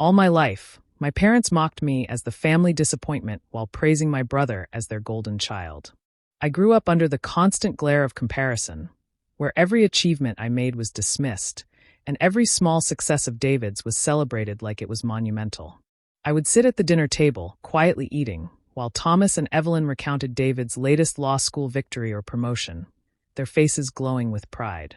All my life, my parents mocked me as the family disappointment while praising my brother as their golden child. I grew up under the constant glare of comparison, where every achievement I made was dismissed, and every small success of David's was celebrated like it was monumental. I would sit at the dinner table, quietly eating, while Thomas and Evelyn recounted David's latest law school victory or promotion, their faces glowing with pride.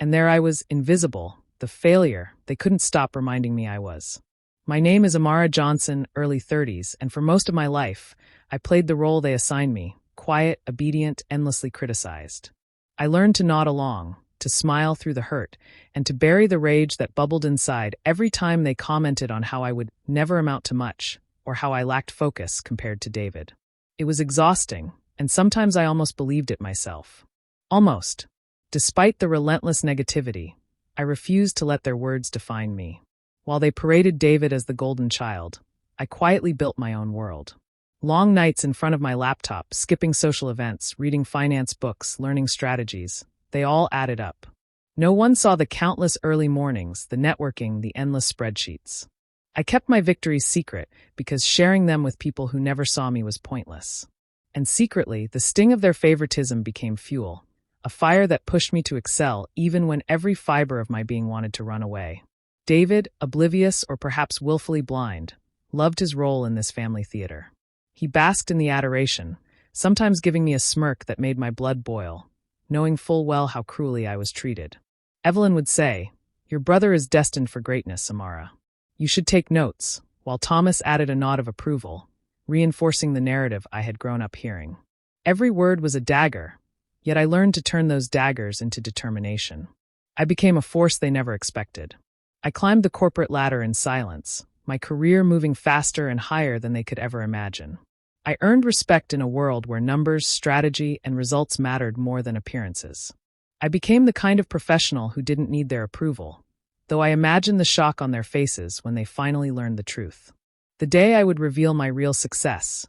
And there I was, invisible, the failure they couldn't stop reminding me I was. My name is Amara Johnson, early 30s, and for most of my life, I played the role they assigned me, quiet, obedient, endlessly criticized. I learned to nod along, to smile through the hurt, and to bury the rage that bubbled inside every time they commented on how I would never amount to much, or how I lacked focus compared to David. It was exhausting, and sometimes I almost believed it myself. Almost. Despite the relentless negativity, I refused to let their words define me. While they paraded David as the golden child, I quietly built my own world. Long nights in front of my laptop, skipping social events, reading finance books, learning strategies, they all added up. No one saw the countless early mornings, the networking, the endless spreadsheets. I kept my victories secret because sharing them with people who never saw me was pointless. And secretly, the sting of their favoritism became fuel, a fire that pushed me to excel even when every fiber of my being wanted to run away. David, oblivious or perhaps willfully blind, loved his role in this family theater. He basked in the adoration, sometimes giving me a smirk that made my blood boil, knowing full well how cruelly I was treated. Evelyn would say, "Your brother is destined for greatness, Amara. You should take notes," while Thomas added a nod of approval, reinforcing the narrative I had grown up hearing. Every word was a dagger, yet I learned to turn those daggers into determination. I became a force they never expected. I climbed the corporate ladder in silence, my career moving faster and higher than they could ever imagine. I earned respect in a world where numbers, strategy, and results mattered more than appearances. I became the kind of professional who didn't need their approval, though I imagined the shock on their faces when they finally learned the truth. The day I would reveal my real success,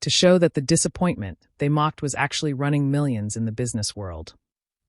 to show that the disappointment they mocked was actually running millions in the business world,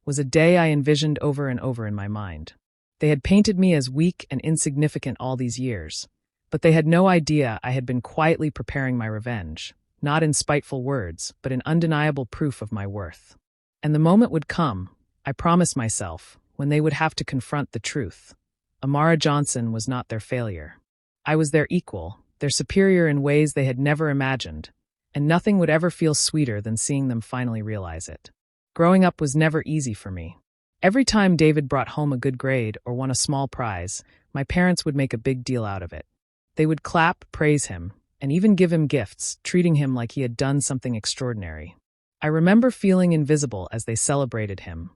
was a day I envisioned over and over in my mind. They had painted me as weak and insignificant all these years, but they had no idea I had been quietly preparing my revenge, not in spiteful words, but in undeniable proof of my worth. And the moment would come, I promised myself, when they would have to confront the truth. Amara Johnson was not their failure. I was their equal, their superior in ways they had never imagined, and nothing would ever feel sweeter than seeing them finally realize it. Growing up was never easy for me. Every time David brought home a good grade or won a small prize, my parents would make a big deal out of it. They would clap, praise him, and even give him gifts, treating him like he had done something extraordinary. I remember feeling invisible as they celebrated him,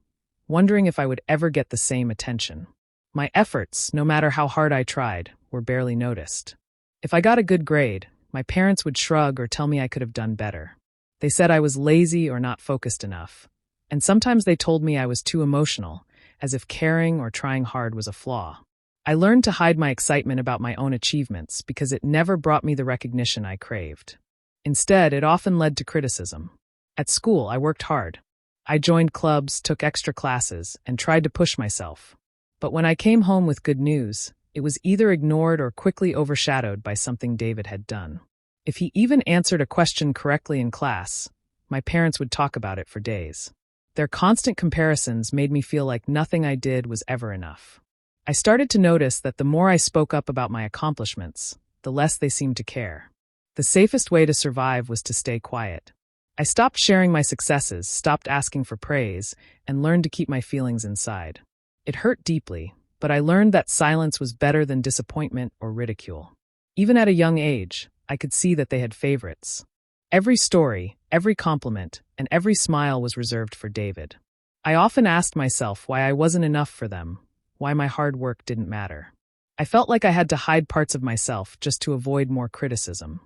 wondering if I would ever get the same attention. My efforts, no matter how hard I tried, were barely noticed. If I got a good grade, my parents would shrug or tell me I could have done better. They said I was lazy or not focused enough. And sometimes they told me I was too emotional, as if caring or trying hard was a flaw. I learned to hide my excitement about my own achievements because it never brought me the recognition I craved. Instead, it often led to criticism. At school, I worked hard. I joined clubs, took extra classes, and tried to push myself. But when I came home with good news, it was either ignored or quickly overshadowed by something David had done. If he even answered a question correctly in class, my parents would talk about it for days. Their constant comparisons made me feel like nothing I did was ever enough. I started to notice that the more I spoke up about my accomplishments, the less they seemed to care. The safest way to survive was to stay quiet. I stopped sharing my successes, stopped asking for praise, and learned to keep my feelings inside. It hurt deeply, but I learned that silence was better than disappointment or ridicule. Even at a young age, I could see that they had favorites. Every story, every compliment, and every smile was reserved for David. I often asked myself why I wasn't enough for them, why my hard work didn't matter. I felt like I had to hide parts of myself just to avoid more criticism.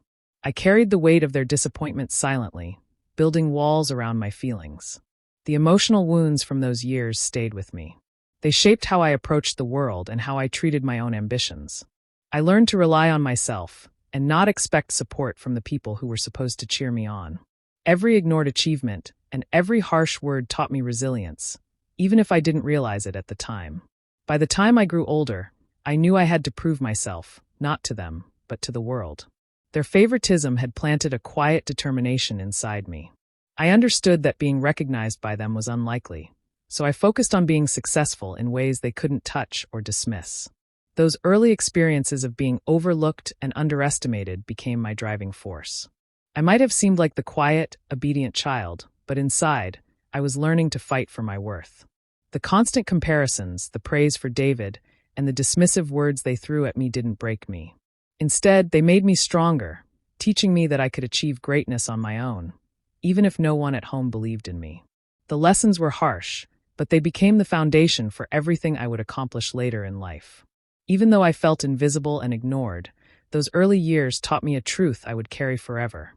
I carried the weight of their disappointment silently, building walls around my feelings. The emotional wounds from those years stayed with me. They shaped how I approached the world and how I treated my own ambitions. I learned to rely on myself and not expect support from the people who were supposed to cheer me on. Every ignored achievement and every harsh word taught me resilience, even if I didn't realize it at the time. By the time I grew older, I knew I had to prove myself, not to them, but to the world. Their favoritism had planted a quiet determination inside me. I understood that being recognized by them was unlikely, so I focused on being successful in ways they couldn't touch or dismiss. Those early experiences of being overlooked and underestimated became my driving force. I might have seemed like the quiet, obedient child, but inside, I was learning to fight for my worth. The constant comparisons, the praise for David, and the dismissive words they threw at me didn't break me. Instead, they made me stronger, teaching me that I could achieve greatness on my own, even if no one at home believed in me. The lessons were harsh, but they became the foundation for everything I would accomplish later in life. Even though I felt invisible and ignored, those early years taught me a truth I would carry forever.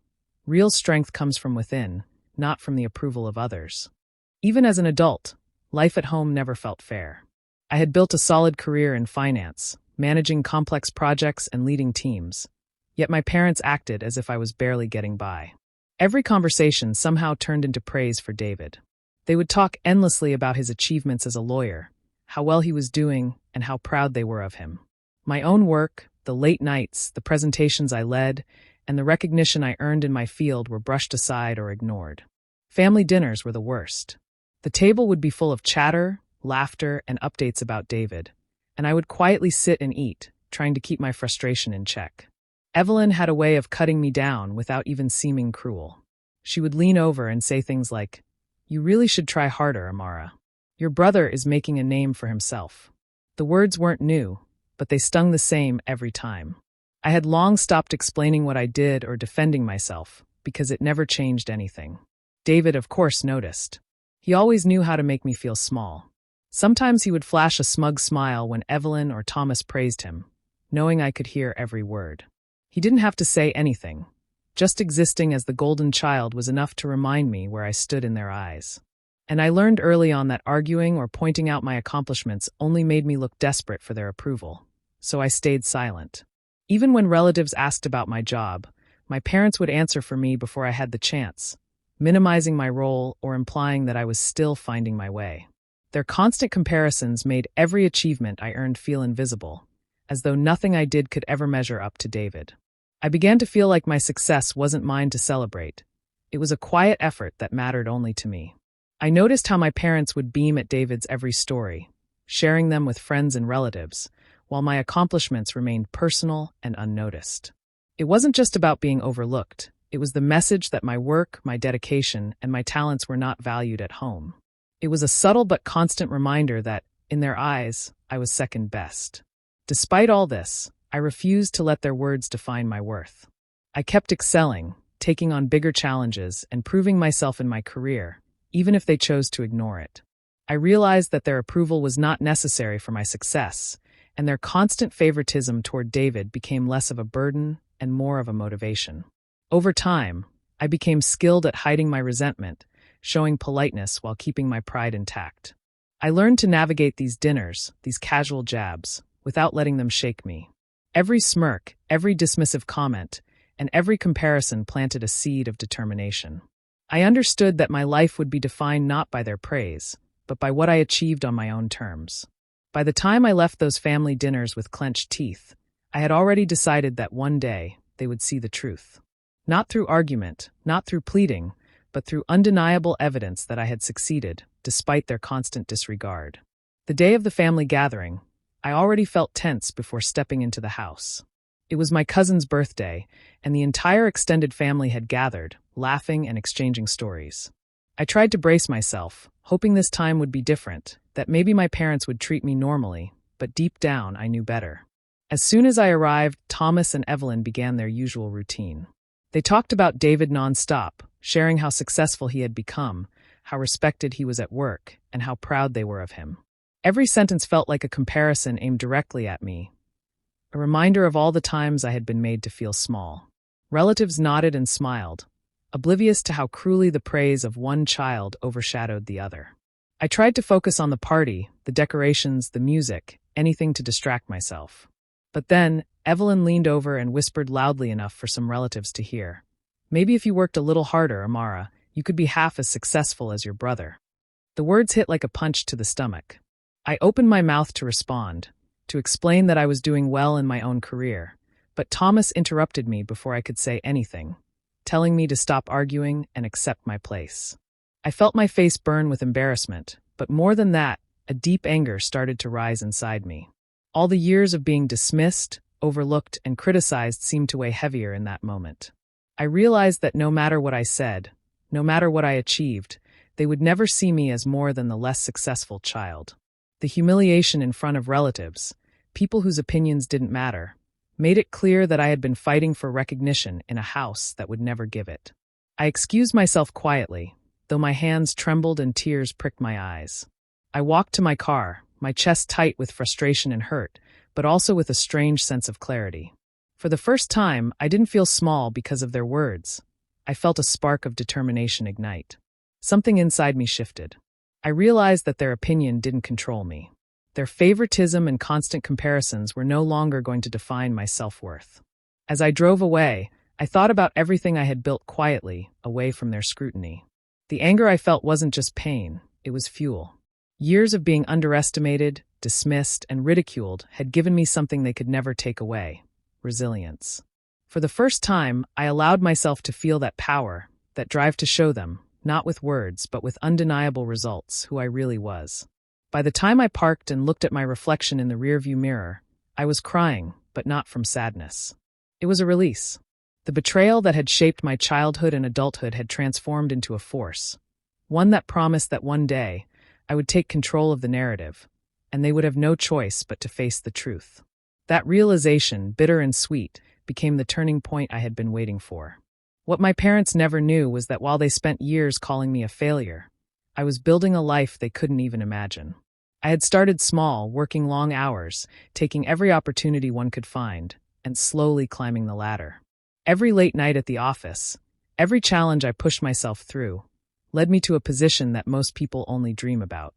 Real strength comes from within, not from the approval of others. Even as an adult, life at home never felt fair. I had built a solid career in finance, managing complex projects and leading teams, yet my parents acted as if I was barely getting by. Every conversation somehow turned into praise for David. They would talk endlessly about his achievements as a lawyer, how well he was doing, and how proud they were of him. My own work, the late nights, the presentations I led, and the recognition I earned in my field were brushed aside or ignored. Family dinners were the worst. The table would be full of chatter, laughter, and updates about David, and I would quietly sit and eat, trying to keep my frustration in check. Evelyn had a way of cutting me down without even seeming cruel. She would lean over and say things like, "You really should try harder, Amara. Your brother is making a name for himself." The words weren't new, but they stung the same every time. I had long stopped explaining what I did or defending myself, because it never changed anything. David, of course, noticed. He always knew how to make me feel small. Sometimes he would flash a smug smile when Evelyn or Thomas praised him, knowing I could hear every word. He didn't have to say anything. Just existing as the golden child was enough to remind me where I stood in their eyes. And I learned early on that arguing or pointing out my accomplishments only made me look desperate for their approval. So I stayed silent. Even when relatives asked about my job, my parents would answer for me before I had the chance, minimizing my role or implying that I was still finding my way. Their constant comparisons made every achievement I earned feel invisible, as though nothing I did could ever measure up to David. I began to feel like my success wasn't mine to celebrate. It was a quiet effort that mattered only to me. I noticed how my parents would beam at David's every story, sharing them with friends and relatives, while my accomplishments remained personal and unnoticed. It wasn't just about being overlooked. It was the message that my work, my dedication, and my talents were not valued at home. It was a subtle but constant reminder that, in their eyes, I was second best. Despite all this, I refused to let their words define my worth. I kept excelling, taking on bigger challenges, and proving myself in my career, even if they chose to ignore it. I realized that their approval was not necessary for my success, and their constant favoritism toward David became less of a burden and more of a motivation. Over time, I became skilled at hiding my resentment, showing politeness while keeping my pride intact. I learned to navigate these dinners, these casual jabs, without letting them shake me. Every smirk, every dismissive comment, and every comparison planted a seed of determination. I understood that my life would be defined not by their praise, but by what I achieved on my own terms. By the time I left those family dinners with clenched teeth, I had already decided that one day they would see the truth. Not through argument, not through pleading, but through undeniable evidence that I had succeeded, despite their constant disregard. The day of the family gathering, I already felt tense before stepping into the house. It was my cousin's birthday, and the entire extended family had gathered, laughing and exchanging stories. I tried to brace myself, hoping this time would be different, that maybe my parents would treat me normally, but deep down I knew better. As soon as I arrived, Thomas and Evelyn began their usual routine. They talked about David nonstop, sharing how successful he had become, how respected he was at work, and how proud they were of him. Every sentence felt like a comparison aimed directly at me, a reminder of all the times I had been made to feel small. Relatives nodded and smiled, oblivious to how cruelly the praise of one child overshadowed the other. I tried to focus on the party, the decorations, the music, anything to distract myself. But then, Evelyn leaned over and whispered loudly enough for some relatives to hear. "Maybe if you worked a little harder, Amara, you could be half as successful as your brother." The words hit like a punch to the stomach. I opened my mouth to respond, to explain that I was doing well in my own career, but Thomas interrupted me before I could say anything, telling me to stop arguing and accept my place. I felt my face burn with embarrassment, but more than that, a deep anger started to rise inside me. All the years of being dismissed, overlooked, and criticized seemed to weigh heavier in that moment. I realized that no matter what I said, no matter what I achieved, they would never see me as more than the less successful child. The humiliation in front of relatives, people whose opinions didn't matter, made it clear that I had been fighting for recognition in a house that would never give it. I excused myself quietly, though my hands trembled and tears pricked my eyes. I walked to my car, my chest tight with frustration and hurt, but also with a strange sense of clarity. For the first time, I didn't feel small because of their words. I felt a spark of determination ignite. Something inside me shifted. I realized that their opinion didn't control me. Their favoritism and constant comparisons were no longer going to define my self-worth. As I drove away, I thought about everything I had built quietly, away from their scrutiny. The anger I felt wasn't just pain, it was fuel. Years of being underestimated, dismissed, and ridiculed had given me something they could never take away: resilience. For the first time, I allowed myself to feel that power, that drive to show them, not with words but with undeniable results, who I really was. By the time I parked and looked at my reflection in the rearview mirror, I was crying, but not from sadness. It was a release. The betrayal that had shaped my childhood and adulthood had transformed into a force, one that promised that one day I would take control of the narrative, and they would have no choice but to face the truth. That realization, bitter and sweet, became the turning point I had been waiting for. What my parents never knew was that while they spent years calling me a failure, I was building a life they couldn't even imagine. I had started small, working long hours, taking every opportunity one could find, and slowly climbing the ladder. Every late night at the office, every challenge I pushed myself through, led me to a position that most people only dream about.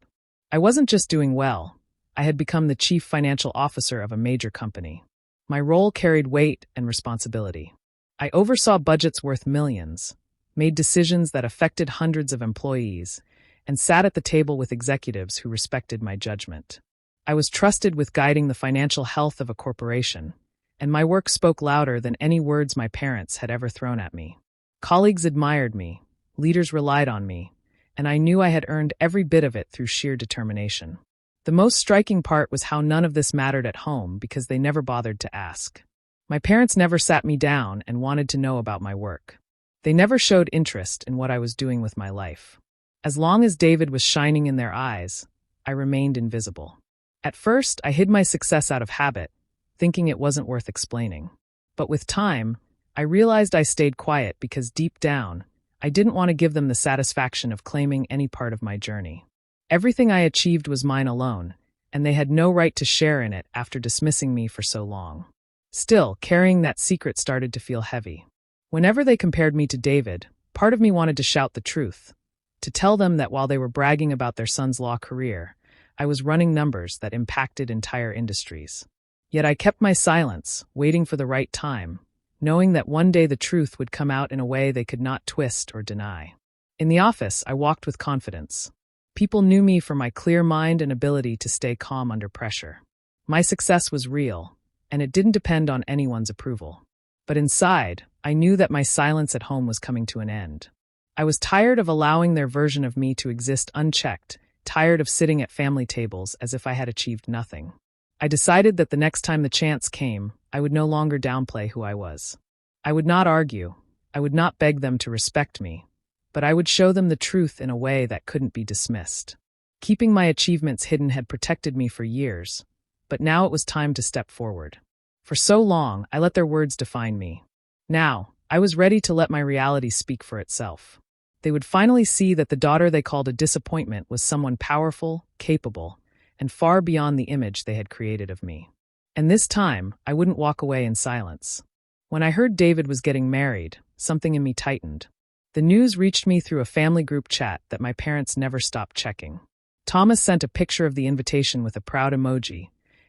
I wasn't just doing well, I had become the chief financial officer of a major company. My role carried weight and responsibility. I oversaw budgets worth millions, made decisions that affected hundreds of employees, and sat at the table with executives who respected my judgment. I was trusted with guiding the financial health of a corporation, and my work spoke louder than any words my parents had ever thrown at me. Colleagues admired me, leaders relied on me, and I knew I had earned every bit of it through sheer determination. The most striking part was how none of this mattered at home because they never bothered to ask. My parents never sat me down and wanted to know about my work. They never showed interest in what I was doing with my life. As long as David was shining in their eyes, I remained invisible. At first, I hid my success out of habit, thinking it wasn't worth explaining. But with time, I realized I stayed quiet because deep down, I didn't want to give them the satisfaction of claiming any part of my journey. Everything I achieved was mine alone, and they had no right to share in it after dismissing me for so long. Still, carrying that secret started to feel heavy. Whenever they compared me to David, part of me wanted to shout the truth, to tell them that while they were bragging about their son's law career, I was running numbers that impacted entire industries. Yet I kept my silence, waiting for the right time, knowing that one day the truth would come out in a way they could not twist or deny. In the office, I walked with confidence. People knew me for my clear mind and ability to stay calm under pressure. My success was real, and it didn't depend on anyone's approval. But inside, I knew that my silence at home was coming to an end. I was tired of allowing their version of me to exist unchecked, tired of sitting at family tables as if I had achieved nothing. I decided that the next time the chance came, I would no longer downplay who I was. I would not argue, I would not beg them to respect me, but I would show them the truth in a way that couldn't be dismissed. Keeping my achievements hidden had protected me for years, but now it was time to step forward. For so long, I let their words define me. Now, I was ready to let my reality speak for itself. They would finally see that the daughter they called a disappointment was someone powerful, capable, and far beyond the image they had created of me. And this time, I wouldn't walk away in silence. When I heard David was getting married, something in me tightened. The news reached me through a family group chat that my parents never stopped checking. Thomas sent a picture of the invitation with a proud emoji,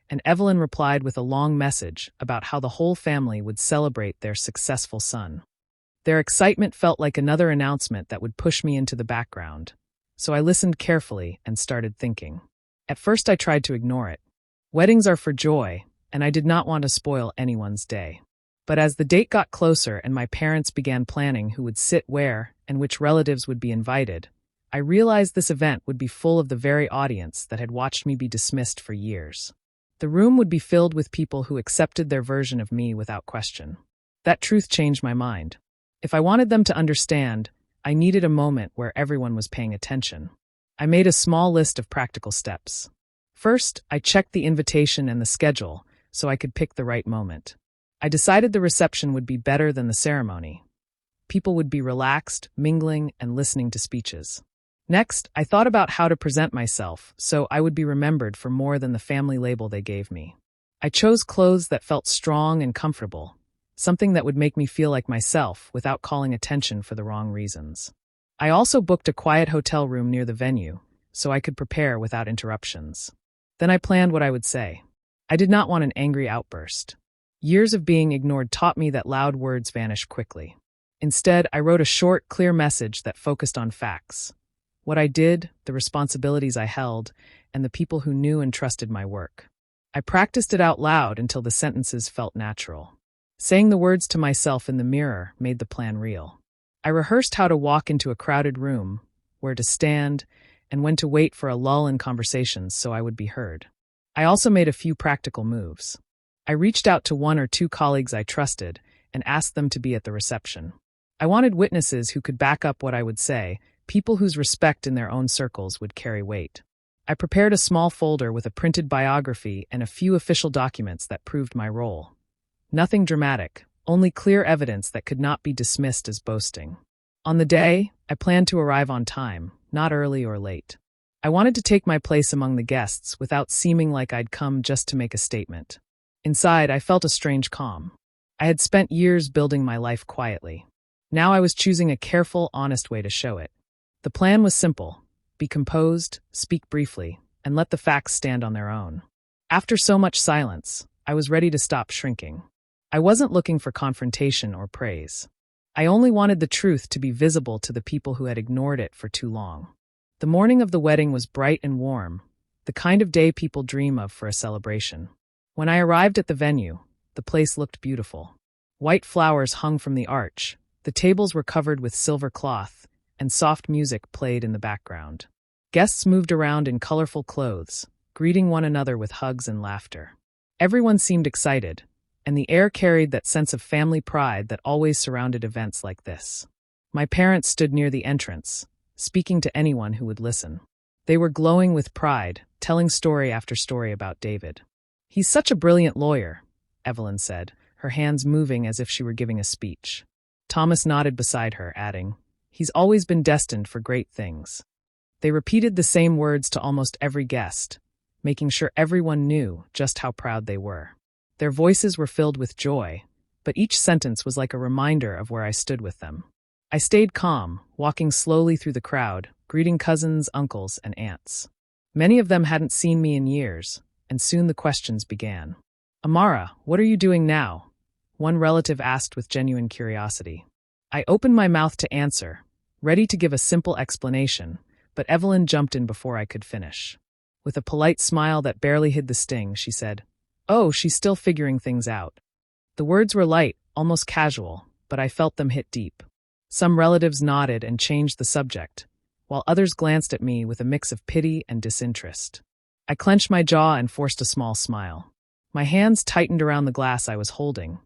and Evelyn replied with a long message about how the whole family would celebrate their successful son. Their excitement felt like another announcement that would push me into the background, so I listened carefully and started thinking. At first I tried to ignore it. Weddings are for joy, and I did not want to spoil anyone's day. But as the date got closer and my parents began planning who would sit where and which relatives would be invited, I realized this event would be full of the very audience that had watched me be dismissed for years. The room would be filled with people who accepted their version of me without question. That truth changed my mind. If I wanted them to understand, I needed a moment where everyone was paying attention. I made a small list of practical steps. First, I checked the invitation and the schedule so I could pick the right moment. I decided the reception would be better than the ceremony. People would be relaxed, mingling, and listening to speeches. Next, I thought about how to present myself so I would be remembered for more than the family label they gave me. I chose clothes that felt strong and comfortable, something that would make me feel like myself without calling attention for the wrong reasons. I also booked a quiet hotel room near the venue so I could prepare without interruptions. Then I planned what I would say. I did not want an angry outburst. Years of being ignored taught me that loud words vanish quickly. Instead, I wrote a short, clear message that focused on facts. What I did, the responsibilities I held, and the people who knew and trusted my work. I practiced it out loud until the sentences felt natural. Saying the words to myself in the mirror made the plan real. I rehearsed how to walk into a crowded room, where to stand, and when to wait for a lull in conversations so I would be heard. I also made a few practical moves. I reached out to one or two colleagues I trusted and asked them to be at the reception. I wanted witnesses who could back up what I would say, people whose respect in their own circles would carry weight. I prepared a small folder with a printed biography and a few official documents that proved my role. Nothing dramatic, only clear evidence that could not be dismissed as boasting. On the day, I planned to arrive on time, not early or late. I wanted to take my place among the guests without seeming like I'd come just to make a statement. Inside, I felt a strange calm. I had spent years building my life quietly. Now I was choosing a careful, honest way to show it. The plan was simple. Be composed, speak briefly, and let the facts stand on their own. After so much silence, I was ready to stop shrinking. I wasn't looking for confrontation or praise. I only wanted the truth to be visible to the people who had ignored it for too long. The morning of the wedding was bright and warm, the kind of day people dream of for a celebration. When I arrived at the venue, the place looked beautiful. White flowers hung from the arch, the tables were covered with silver cloth, and soft music played in the background. Guests moved around in colorful clothes, greeting one another with hugs and laughter. Everyone seemed excited, and the air carried that sense of family pride that always surrounded events like this. My parents stood near the entrance, speaking to anyone who would listen. They were glowing with pride, telling story after story about David. "He's such a brilliant lawyer," Evelyn said, her hands moving as if she were giving a speech. Thomas nodded beside her, adding, "He's always been destined for great things." They repeated the same words to almost every guest, making sure everyone knew just how proud they were. Their voices were filled with joy, but each sentence was like a reminder of where I stood with them. I stayed calm, walking slowly through the crowd, greeting cousins, uncles, and aunts. Many of them hadn't seen me in years, and soon the questions began. "Amara, what are you doing now?" one relative asked with genuine curiosity. I opened my mouth to answer, ready to give a simple explanation, but Evelyn jumped in before I could finish. With a polite smile that barely hid the sting, she said, "Oh, she's still figuring things out." The words were light, almost casual, but I felt them hit deep. Some relatives nodded and changed the subject, while others glanced at me with a mix of pity and disinterest. I clenched my jaw and forced a small smile. My hands tightened around the glass I was holding,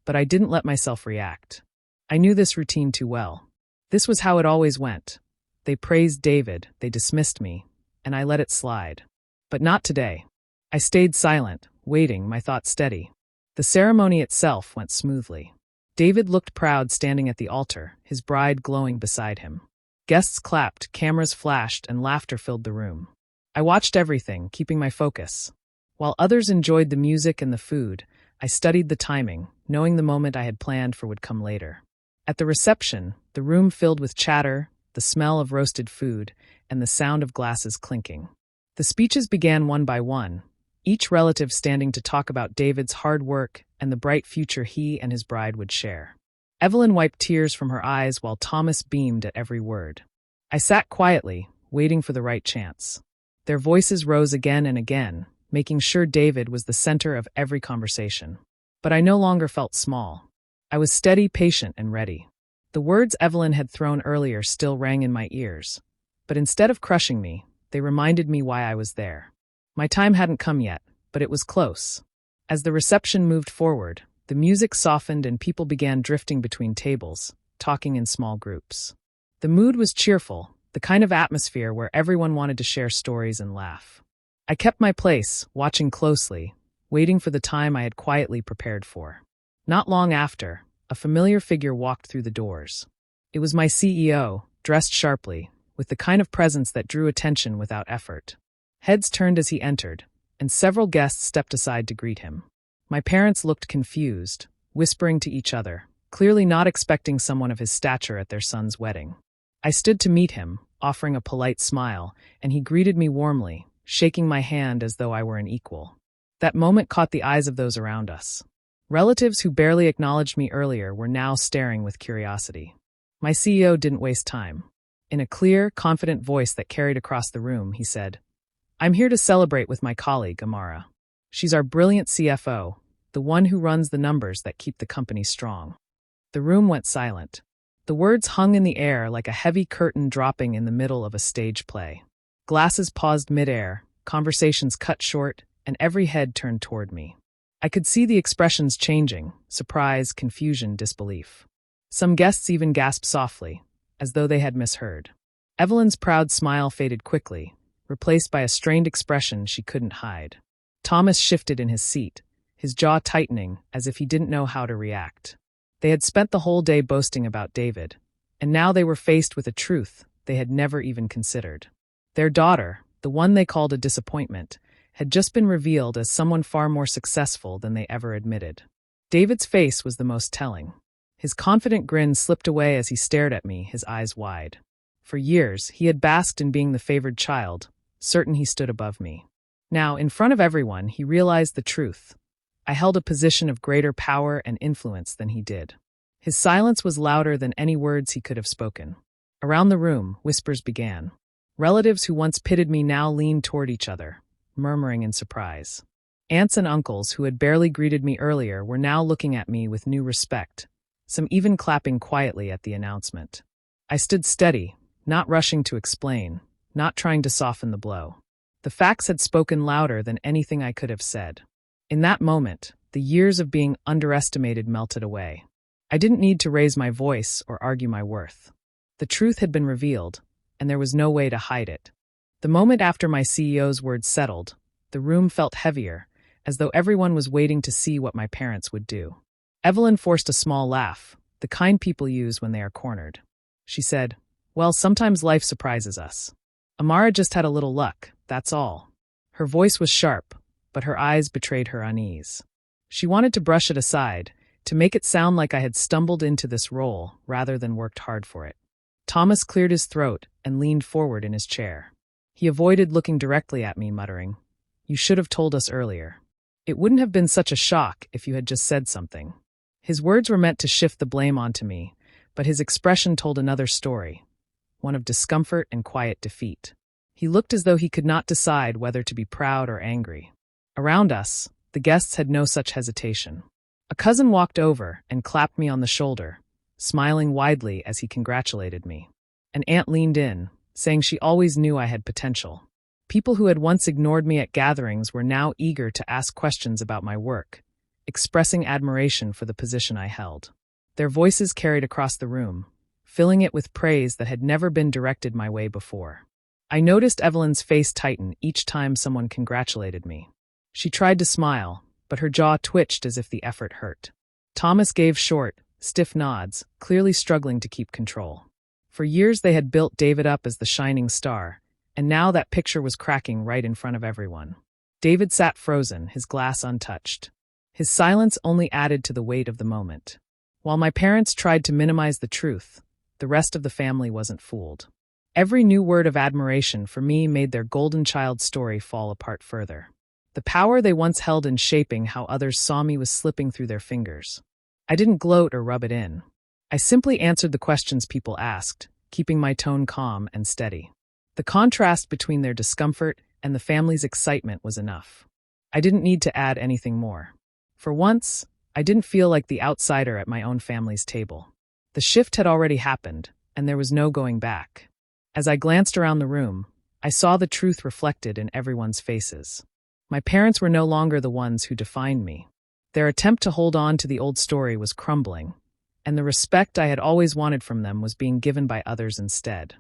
but I didn't let myself react. I knew this routine too well. This was how it always went. They praised David, they dismissed me, and I let it slide. But not today. I stayed silent, waiting, my thoughts steady. The ceremony itself went smoothly. David looked proud standing at the altar, his bride glowing beside him. Guests clapped, cameras flashed, and laughter filled the room. I watched everything, keeping my focus. While others enjoyed the music and the food, I studied the timing, knowing the moment I had planned for would come later. At the reception, the room filled with chatter, the smell of roasted food, and the sound of glasses clinking. The speeches began one by one, each relative standing to talk about David's hard work and the bright future he and his bride would share. Evelyn wiped tears from her eyes while Thomas beamed at every word. I sat quietly, waiting for the right chance. Their voices rose again and again, making sure David was the center of every conversation. But I no longer felt small. I was steady, patient, and ready. The words Evelyn had thrown earlier still rang in my ears, but instead of crushing me, they reminded me why I was there. My time hadn't come yet, but it was close. As the reception moved forward, the music softened and people began drifting between tables, talking in small groups. The mood was cheerful, the kind of atmosphere where everyone wanted to share stories and laugh. I kept my place, watching closely, waiting for the time I had quietly prepared for. Not long after, a familiar figure walked through the doors. It was my CEO, dressed sharply, with the kind of presence that drew attention without effort. Heads turned as he entered, and several guests stepped aside to greet him. My parents looked confused, whispering to each other, clearly not expecting someone of his stature at their son's wedding. I stood to meet him, offering a polite smile, and he greeted me warmly, shaking my hand as though I were an equal. That moment caught the eyes of those around us. Relatives who barely acknowledged me earlier were now staring with curiosity. My CEO didn't waste time. In a clear, confident voice that carried across the room, he said, "I'm here to celebrate with my colleague, Amara. She's our brilliant CFO, the one who runs the numbers that keep the company strong." The room went silent. The words hung in the air like a heavy curtain dropping in the middle of a stage play. Glasses paused midair, conversations cut short, and every head turned toward me. I could see the expressions changing: surprise, confusion, disbelief. Some guests even gasped softly, as though they had misheard. Evelyn's proud smile faded quickly, replaced by a strained expression she couldn't hide. Thomas shifted in his seat, his jaw tightening as if he didn't know how to react. They had spent the whole day boasting about David, and now they were faced with a truth they had never even considered. Their daughter, the one they called a disappointment, had just been revealed as someone far more successful than they ever admitted. David's face was the most telling. His confident grin slipped away as he stared at me, his eyes wide. For years, he had basked in being the favored child, certain he stood above me. Now, in front of everyone, he realized the truth. I held a position of greater power and influence than he did. His silence was louder than any words he could have spoken. Around the room, whispers began. Relatives who once pitted me now leaned toward each other, murmuring in surprise. Aunts and uncles who had barely greeted me earlier were now looking at me with new respect, some even clapping quietly at the announcement. I stood steady, not rushing to explain, not trying to soften the blow. The facts had spoken louder than anything I could have said. In that moment, the years of being underestimated melted away. I didn't need to raise my voice or argue my worth. The truth had been revealed, and there was no way to hide it. The moment after my CEO's words settled, the room felt heavier, as though everyone was waiting to see what my parents would do. Evelyn forced a small laugh, the kind people use when they are cornered. She said, "Well, sometimes life surprises us. Amara just had a little luck, that's all." Her voice was sharp, but her eyes betrayed her unease. She wanted to brush it aside, to make it sound like I had stumbled into this role rather than worked hard for it. Thomas cleared his throat and leaned forward in his chair. He avoided looking directly at me, muttering, "You should have told us earlier. It wouldn't have been such a shock if you had just said something." His words were meant to shift the blame onto me, but his expression told another story, one of discomfort and quiet defeat. He looked as though he could not decide whether to be proud or angry. Around us, the guests had no such hesitation. A cousin walked over and clapped me on the shoulder, smiling widely as he congratulated me. An aunt leaned in, saying she always knew I had potential. People who had once ignored me at gatherings were now eager to ask questions about my work, expressing admiration for the position I held. Their voices carried across the room, filling it with praise that had never been directed my way before. I noticed Evelyn's face tighten each time someone congratulated me. She tried to smile, but her jaw twitched as if the effort hurt. Thomas gave short, stiff nods, clearly struggling to keep control. For years they had built David up as the shining star, and now that picture was cracking right in front of everyone. David sat frozen, his glass untouched. His silence only added to the weight of the moment. While my parents tried to minimize the truth, the rest of the family wasn't fooled. Every new word of admiration for me made their golden child story fall apart further. The power they once held in shaping how others saw me was slipping through their fingers. I didn't gloat or rub it in. I simply answered the questions people asked, keeping my tone calm and steady. The contrast between their discomfort and the family's excitement was enough. I didn't need to add anything more. For once, I didn't feel like the outsider at my own family's table. The shift had already happened, and there was no going back. As I glanced around the room, I saw the truth reflected in everyone's faces. My parents were no longer the ones who defined me. Their attempt to hold on to the old story was crumbling, and the respect I had always wanted from them was being given by others instead.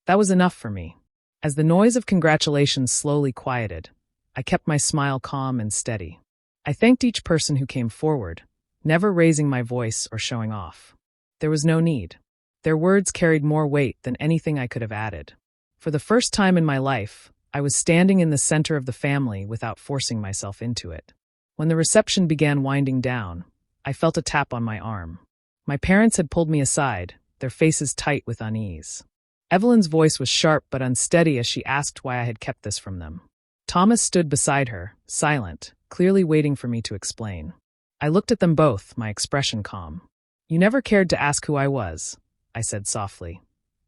That was enough for me. As the noise of congratulations slowly quieted, I kept my smile calm and steady. I thanked each person who came forward, never raising my voice or showing off. There was no need. Their words carried more weight than anything I could have added. For the first time in my life, I was standing in the center of the family without forcing myself into it. When the reception began winding down, I felt a tap on my arm. My parents had pulled me aside, their faces tight with unease. Evelyn's voice was sharp but unsteady as she asked why I had kept this from them. Thomas stood beside her, silent, clearly waiting for me to explain. I looked at them both, my expression calm. "You never cared to ask who I was," I said softly.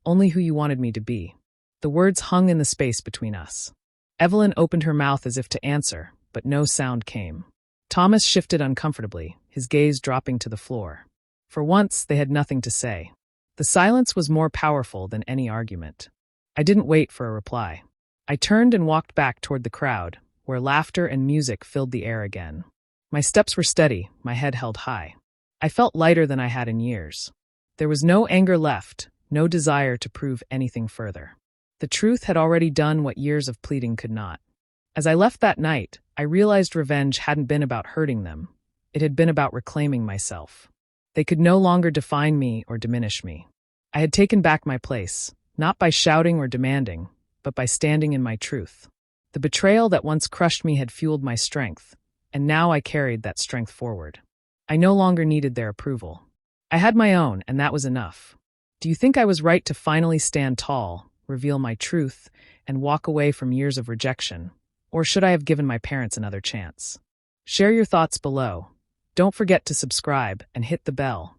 "Only who you wanted me to be." The words hung in the space between us. Evelyn opened her mouth as if to answer, but no sound came. Thomas shifted uncomfortably, his gaze dropping to the floor. For once, they had nothing to say. The silence was more powerful than any argument. I didn't wait for a reply. I turned and walked back toward the crowd, where laughter and music filled the air again. My steps were steady, my head held high. I felt lighter than I had in years. There was no anger left, no desire to prove anything further. The truth had already done what years of pleading could not. As I left that night, I realized revenge hadn't been about hurting them. It had been about reclaiming myself. They could no longer define me or diminish me. I had taken back my place, not by shouting or demanding, but by standing in my truth. The betrayal that once crushed me had fueled my strength, and now I carried that strength forward. I no longer needed their approval. I had my own, and that was enough. Do you think I was right to finally stand tall, reveal my truth, and walk away from years of rejection? Or should I have given my parents another chance? Share your thoughts below. Don't forget to subscribe and hit the bell.